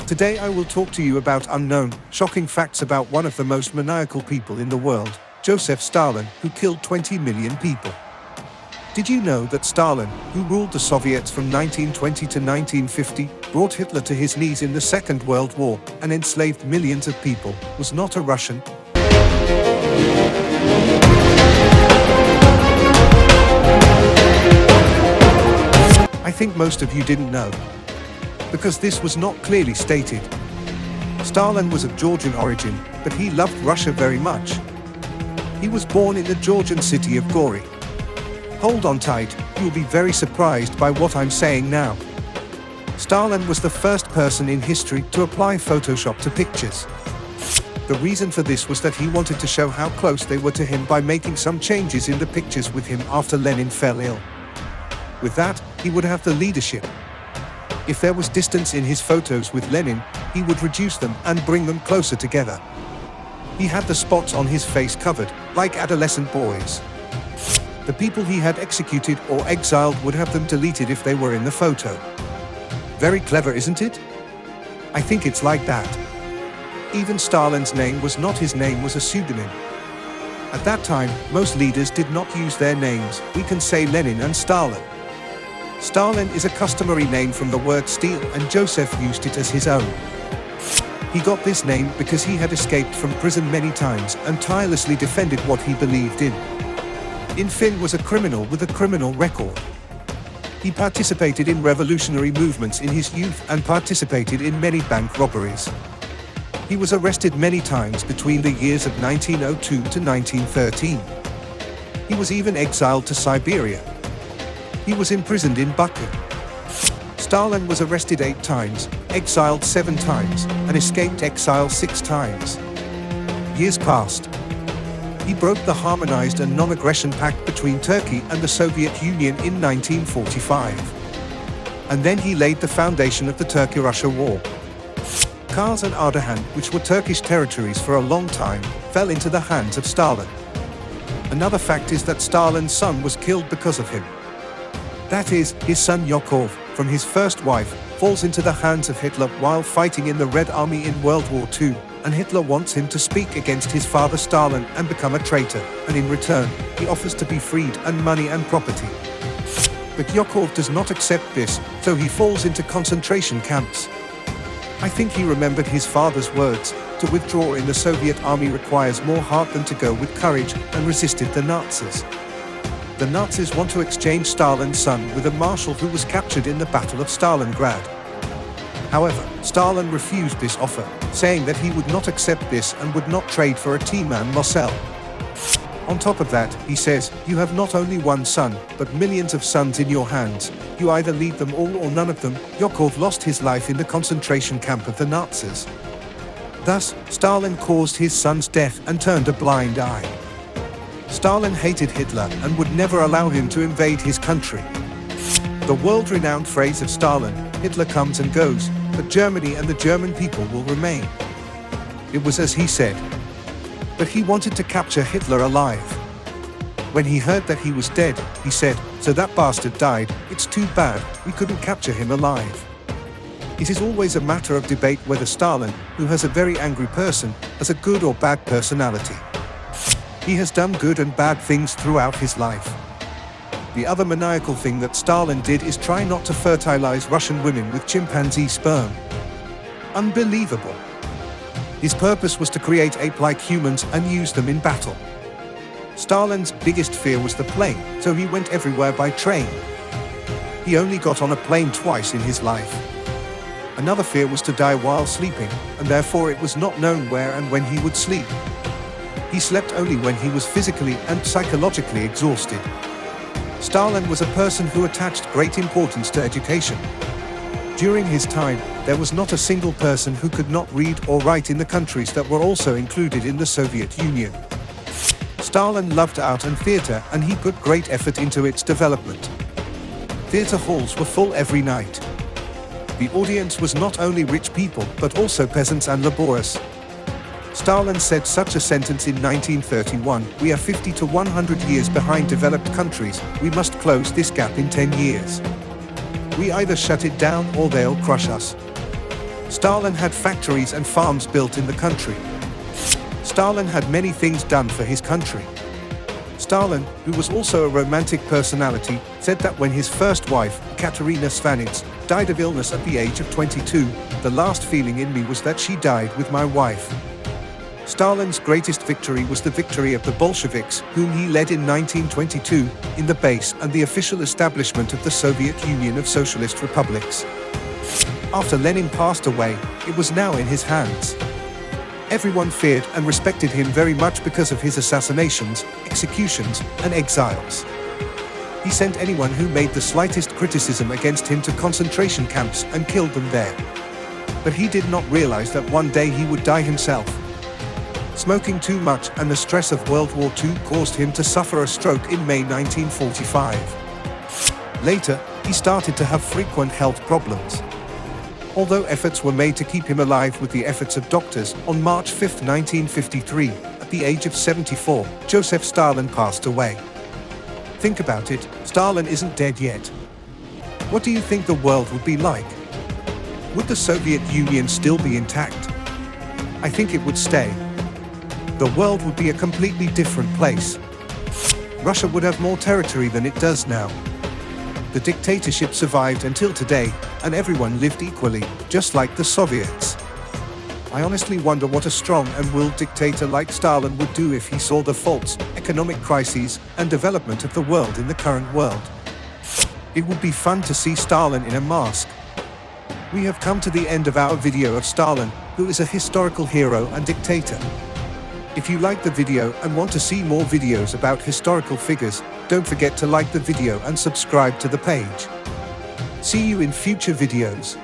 Today I will talk to you about unknown, shocking facts about one of the most maniacal people in the world, Joseph Stalin, who killed 20 million people. Did you know that Stalin, who ruled the Soviets from 1920 to 1950, brought Hitler to his knees in the Second World War, and enslaved millions of people, was not a Russian? I think most of you didn't know, because this was not clearly stated. Stalin was of Georgian origin, but he loved Russia very much. He was born in the Georgian city of Gori. Hold on tight, you'll be very surprised by what I'm saying now. Stalin was the first person in history to apply Photoshop to pictures. The reason for this was that he wanted to show how close they were to him by making some changes in the pictures with him after Lenin fell ill. With that, he would have the leadership. If there was distance in his photos with Lenin, he would reduce them and bring them closer together. He had the spots on his face covered, like adolescent boys. The people he had executed or exiled would have them deleted if they were in the photo. Very clever, isn't it? I think it's like that. Even Stalin's name was not his name, was a pseudonym. At that time, most leaders did not use their names. We can say Lenin and Stalin. Stalin is a customary name from the word steal, and Joseph used it as his own. He got this name because he had escaped from prison many times and tirelessly defended what he believed in. Finn was a criminal with a criminal record. He participated in revolutionary movements in his youth and participated in many bank robberies. He was arrested many times between the years of 1902 to 1913. He was even exiled to Siberia. He was imprisoned in Baku. Stalin was arrested 8 times, exiled 7 times, and escaped exile 6 times. Years passed. He broke the harmonized and non-aggression pact between Turkey and the Soviet Union in 1945. And then he laid the foundation of the Turkey-Russia War. Kars and Ardahan, which were Turkish territories for a long time, fell into the hands of Stalin. Another fact is that Stalin's son was killed because of him. That is, his son Yakov, from his first wife, falls into the hands of Hitler while fighting in the Red Army in World War II. And Hitler wants him to speak against his father Stalin and become a traitor, and in return, he offers to be freed and money and property. But Yakov does not accept this, so he falls into concentration camps. I think he remembered his father's words, to withdraw in the Soviet army requires more heart than to go with courage, and resisted the Nazis. The Nazis want to exchange Stalin's son with a marshal who was captured in the Battle of Stalingrad. However, Stalin refused this offer, saying that he would not accept this and would not trade for a T-man Marcel. On top of that, he says, you have not only one son, but millions of sons in your hands. You either lead them all or none of them. Yakov lost his life in the concentration camp of the Nazis. Thus, Stalin caused his son's death and turned a blind eye. Stalin hated Hitler and would never allow him to invade his country. The world-renowned phrase of Stalin, Hitler comes and goes, but Germany and the German people will remain. It was as he said. But he wanted to capture Hitler alive. When he heard that he was dead, he said, so that bastard died, it's too bad, we couldn't capture him alive. It is always a matter of debate whether Stalin, who has a very angry person, has a good or bad personality. He has done good and bad things throughout his life. The other maniacal thing that Stalin did is try not to fertilize Russian women with chimpanzee sperm. Unbelievable. His purpose was to create ape-like humans and use them in battle. Stalin's biggest fear was the plane, so he went everywhere by train. He only got on a plane twice in his life. Another fear was to die while sleeping, and therefore it was not known where and when he would sleep. He slept only when he was physically and psychologically exhausted. Stalin was a person who attached great importance to education. During his time, there was not a single person who could not read or write in the countries that were also included in the Soviet Union. Stalin loved art and theater, and he put great effort into its development. Theater halls were full every night. The audience was not only rich people, but also peasants and laborers. Stalin said such a sentence in 1931, we are 50 to 100 years behind developed countries, we must close this gap in 10 years. We either shut it down or they'll crush us. Stalin had factories and farms built in the country. Stalin had many things done for his country. Stalin, who was also a romantic personality, said that when his first wife, Katerina Svanets, died of illness at the age of 22, the last feeling in me was that she died with my wife. Stalin's greatest victory was the victory of the Bolsheviks, whom he led in 1922, in the base and the official establishment of the Soviet Union of Socialist Republics. After Lenin passed away, it was now in his hands. Everyone feared and respected him very much because of his assassinations, executions, and exiles. He sent anyone who made the slightest criticism against him to concentration camps and killed them there. But he did not realize that one day he would die himself. Smoking too much and the stress of World War II caused him to suffer a stroke in May 1945. Later, he started to have frequent health problems. Although efforts were made to keep him alive with the efforts of doctors, on March 5, 1953, at the age of 74, Joseph Stalin passed away. Think about it, Stalin isn't dead yet. What do you think the world would be like? Would the Soviet Union still be intact? I think it would stay. The world would be a completely different place. Russia would have more territory than it does now. The dictatorship survived until today, and everyone lived equally, just like the Soviets. I honestly wonder what a strong and willed dictator like Stalin would do if he saw the faults, economic crises, and development of the world in the current world. It would be fun to see Stalin in a mask. We have come to the end of our video of Stalin, who is a historical hero and dictator. If you like the video and want to see more videos about historical figures, don't forget to like the video and subscribe to the page. See you in future videos.